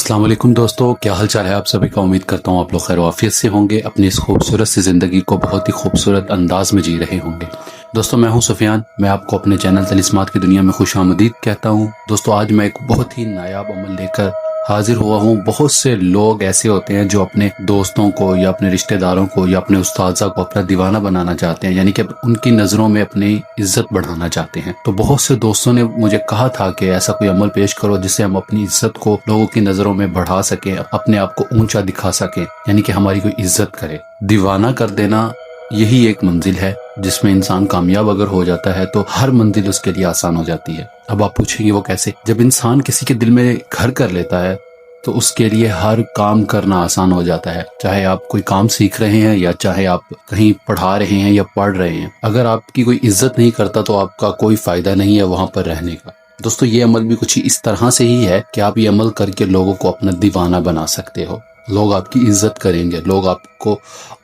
अस्सलाम वालेकुम दोस्तों, क्या हाल चाल है आप सभी का। उम्मीद करता हूँ आप लोग खैर आफियत से होंगे, अपनी इस खूबसूरत सी ज़िंदगी को बहुत ही खूबसूरत अंदाज में जी रहे होंगे। दोस्तों मैं हूँ सुफियान, मैं आपको अपने चैनल तलिस्मात की दुनिया में खुश आमदीद कहता हूँ। दोस्तों आज मैं एक बहुत ही नायाब अमल लेकर हाजिर हुआ हूँ। बहुत से लोग ऐसे होते हैं जो अपने दोस्तों को या अपने रिश्तेदारों को या अपने उस्ताज़ा को अपना दीवाना बनाना चाहते हैं, यानी कि उनकी नज़रों में अपनी इज्जत बढ़ाना चाहते हैं। तो बहुत से दोस्तों ने मुझे कहा था कि ऐसा कोई अमल पेश करो जिससे हम अपनी इज्जत को लोगों की नज़रों में बढ़ा सकें, अपने आप को ऊंचा दिखा सकें, यानी कि हमारी कोई इज्जत करे। दीवाना कर देना यही एक मंजिल है जिसमें इंसान कामयाब अगर हो जाता है तो हर मंजिल उसके लिए आसान हो जाती है। अब आप पूछेंगे वो कैसे। जब इंसान किसी के दिल में घर कर लेता है तो उसके लिए हर काम करना आसान हो जाता है, चाहे आप कोई काम सीख रहे हैं या चाहे आप कहीं पढ़ा रहे हैं या पढ़ रहे हैं। अगर आपकी कोई इज्जत नहीं करता तो आपका कोई फायदा नहीं है वहां पर रहने का। दोस्तों ये अमल भी कुछ इस तरह से ही है कि आप ये अमल करके लोगों को अपना दीवाना बना सकते हो। लोग आपकी इज्जत करेंगे, लोग आपको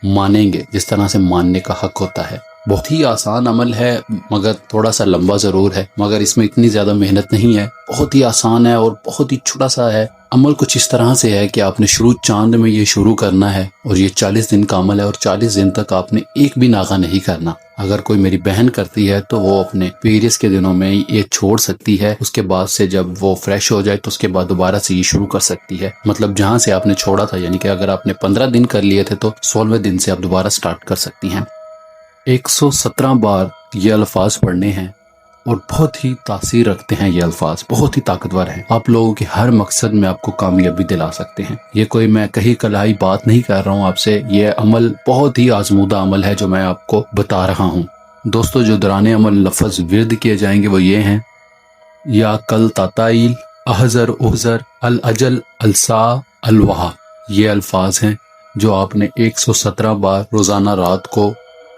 मानेंगे जिस तरह से मानने का हक होता है। बहुत ही आसान अमल है मगर थोड़ा सा लंबा जरूर है, मगर इसमें इतनी ज्यादा मेहनत नहीं है। बहुत ही आसान है और बहुत ही छोटा सा है। अमल कुछ इस तरह से है कि आपने शुरू चांद में ये शुरू करना है और ये 40 दिन का अमल है और 40 दिन तक आपने एक भी नागा नहीं करना। अगर कोई मेरी बहन करती है तो वो अपने पीरियड्स के दिनों में ये छोड़ सकती है, उसके बाद से जब वो फ्रेश हो जाए तो उसके बाद दोबारा से ये शुरू कर सकती है। मतलब जहाँ से आपने छोड़ा था, यानी कि अगर आपने 15 दिन कर लिए थे तो 16वें दिन से आप दोबारा स्टार्ट कर सकती हैं। 117 बार ये अल्फाज पढ़ने हैं और बहुत ही तासीर रखते हैं। ये अल्फाज बहुत ही ताकतवर हैं, आप लोगों के हर मकसद में आपको कामयाबी दिला सकते हैं। ये कोई मैं कहीं कलाई बात नहीं कर रहा हूँ आपसे, ये अमल बहुत ही आजमूदा अमल है जो मैं आपको बता रहा हूँ। दोस्तों जो दौरान अमल लफ्ज विर्द किए जाएंगे वो ये हैं: या कल ताताइल अहजर उहजर अल अजल अलसा अलवाह। ये अल्फाज हैं जो आपने 117 बार रोजाना रात को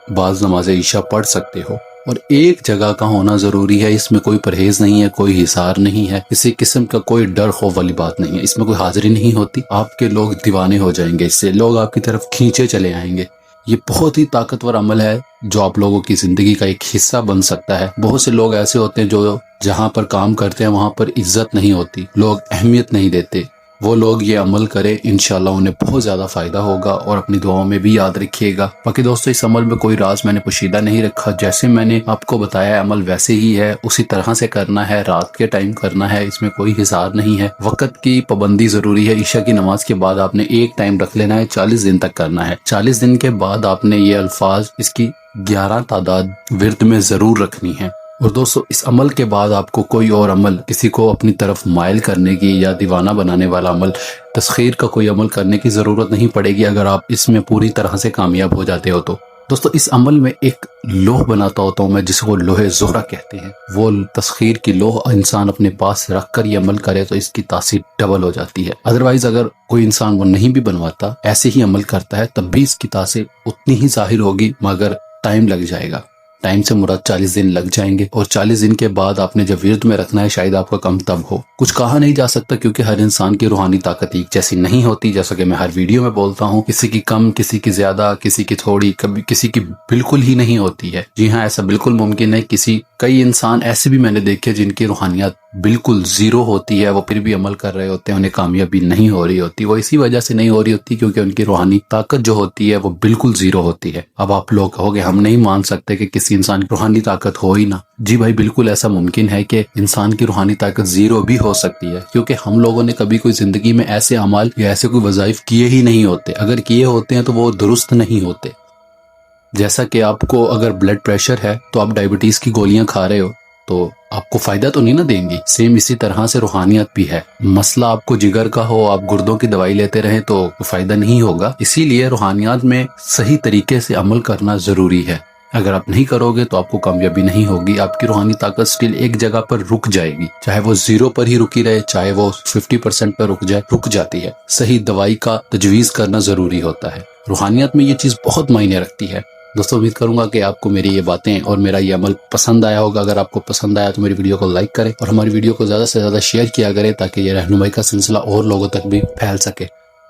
बाज नमाज ईशा पढ़ सकते हो। और एक जगह का होना जरूरी है, इसमें कोई परहेज नहीं है, कोई हिसार नहीं है, किसी किस्म का कोई डर खौफ वाली बात नहीं है, इसमें कोई हाजिरी नहीं होती। आपके लोग दीवाने हो जाएंगे, इससे लोग आपकी तरफ खींचे चले आएंगे। ये बहुत ही ताकतवर अमल है जो आप लोगों की जिंदगी का एक हिस्सा बन सकता है। बहुत से लोग ऐसे होते हैं जो जहाँ पर काम करते हैं वहां पर इज्जत नहीं होती, लोग अहमियत नहीं देते। वो लोग ये अमल करें, इंशाल्लाह उन्हें बहुत ज्यादा फायदा होगा और अपनी दुआओं में भी याद रखिएगा। बाकी दोस्तों इस अमल में कोई राज मैंने पोशीदा नहीं रखा, जैसे मैंने आपको बताया अमल वैसे ही है, उसी तरह से करना है, रात के टाइम करना है, इसमें कोई हिसार नहीं है। वक्त की पाबंदी जरूरी है, ईशा की नमाज के बाद आपने एक टाइम रख लेना है, 40 दिन तक करना है। 40 दिन के बाद आपने ये अल्फाज इसकी 11 तादाद विर्द में जरूर रखनी है। और दोस्तों इस अमल के बाद आपको कोई और अमल, किसी को अपनी तरफ माइल करने की या दीवाना बनाने वाला अमल, तस्खीर का कोई अमल करने की जरूरत नहीं पड़ेगी अगर आप इसमें पूरी तरह से कामयाब हो जाते हो तो। दोस्तों इस अमल में एक लोह बनाता होता हूँ मैं, जिसको लोहे ज़ोहरा कहते हैं। वो तस्खीर की लोह इंसान अपने पास रख कर ये अमल करे तो इसकी तासीर डबल हो जाती है। अदरवाइज अगर कोई इंसान वो नहीं भी बनवाता, ऐसे ही अमल करता है, तब भी इसकी तासीर उतनी ही जाहिर होगी, मगर टाइम लग जाएगा। टाइम से मुराद 40 दिन लग जाएंगे और 40 दिन के बाद आपने जब विर्द में रखना है शायद आपका कम तब हो। कुछ कहा नहीं जा सकता क्योंकि हर इंसान की रूहानी ताकत एक जैसी नहीं होती, जैसा कि मैं हर वीडियो में बोलता हूँ। किसी की कम, किसी की ज्यादा, किसी की थोड़ी, कभी किसी की बिल्कुल ही नहीं होती है। जी हाँ, ऐसा बिल्कुल मुमकिन है। कई इंसान ऐसे भी मैंने देखे जिनकी रूहानियत बिल्कुल जीरो होती है, वो फिर भी अमल कर रहे होते हैं, उन्हें कामयाबी नहीं हो रही होती। वो इसी वजह से नहीं हो रही होती क्योंकि उनकी रूहानी ताकत जो होती है वो बिल्कुल जीरो होती है। अब आप लोग कहोगे हम नहीं मान सकते कि किसी इंसान की रूहानी ताकत हो ही ना। जी भाई, बिल्कुल ऐसा मुमकिन है कि इंसान की रूहानी ताकत जीरो भी हो सकती है, क्योंकि हम लोगों ने कभी कोई जिंदगी में ऐसे अमाल या ऐसे कोई वज़ाइफ किए ही नहीं होते। अगर किए होते हैं तो वो दुरुस्त नहीं होते। जैसा कि आपको अगर ब्लड प्रेशर है तो आप डायबिटीज की गोलियां खा रहे हो तो आपको फायदा तो नहीं ना देंगी। सेम इसी तरह से रूहानियत भी है। मसला आपको जिगर का हो, आप गुर्दों की दवाई लेते रहें तो फायदा नहीं होगा। इसीलिए रूहानियत में सही तरीके से अमल करना जरूरी है। अगर आप नहीं करोगे तो आपको कामयाबी नहीं होगी। आपकी रूहानी ताकत स्टिल एक जगह पर रुक जाएगी, चाहे वो 0 पर ही रुकी रहे, चाहे वो 50% पर रुक जाती है। सही दवाई का तजवीज करना जरूरी होता है। रूहानियत में ये चीज बहुत मायने रखती है। दोस्तों उम्मीद करूंगा कि आपको मेरी ये बातें और मेरा ये अमल पसंद आया होगा। अगर आपको पसंद आया तो मेरी वीडियो को लाइक करें और हमारी वीडियो को ज्यादा से ज्यादा शेयर किया करें ताकि ये रहनुमाई का सिलसिला और लोगों तक भी फैल सके।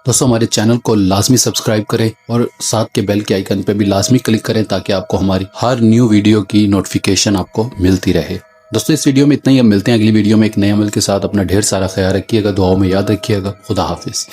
दोस्तों हमारे चैनल को लाजमी सब्सक्राइब करें और साथ के बेल के आइकन पे भी लाजमी क्लिक करें ताकि आपको हमारी हर न्यू वीडियो की नोटिफिकेशन आपको मिलती रहे। دوستوں اس ویڈیو میں اتنا ہی، اب ملتے ہیں اگلی ویڈیو میں ایک نئے عمل کے ساتھ. اپنا ڈھیر سارا خیال رکھیے گا، دعاؤں میں یاد رکھیے گا. خدا حافظ.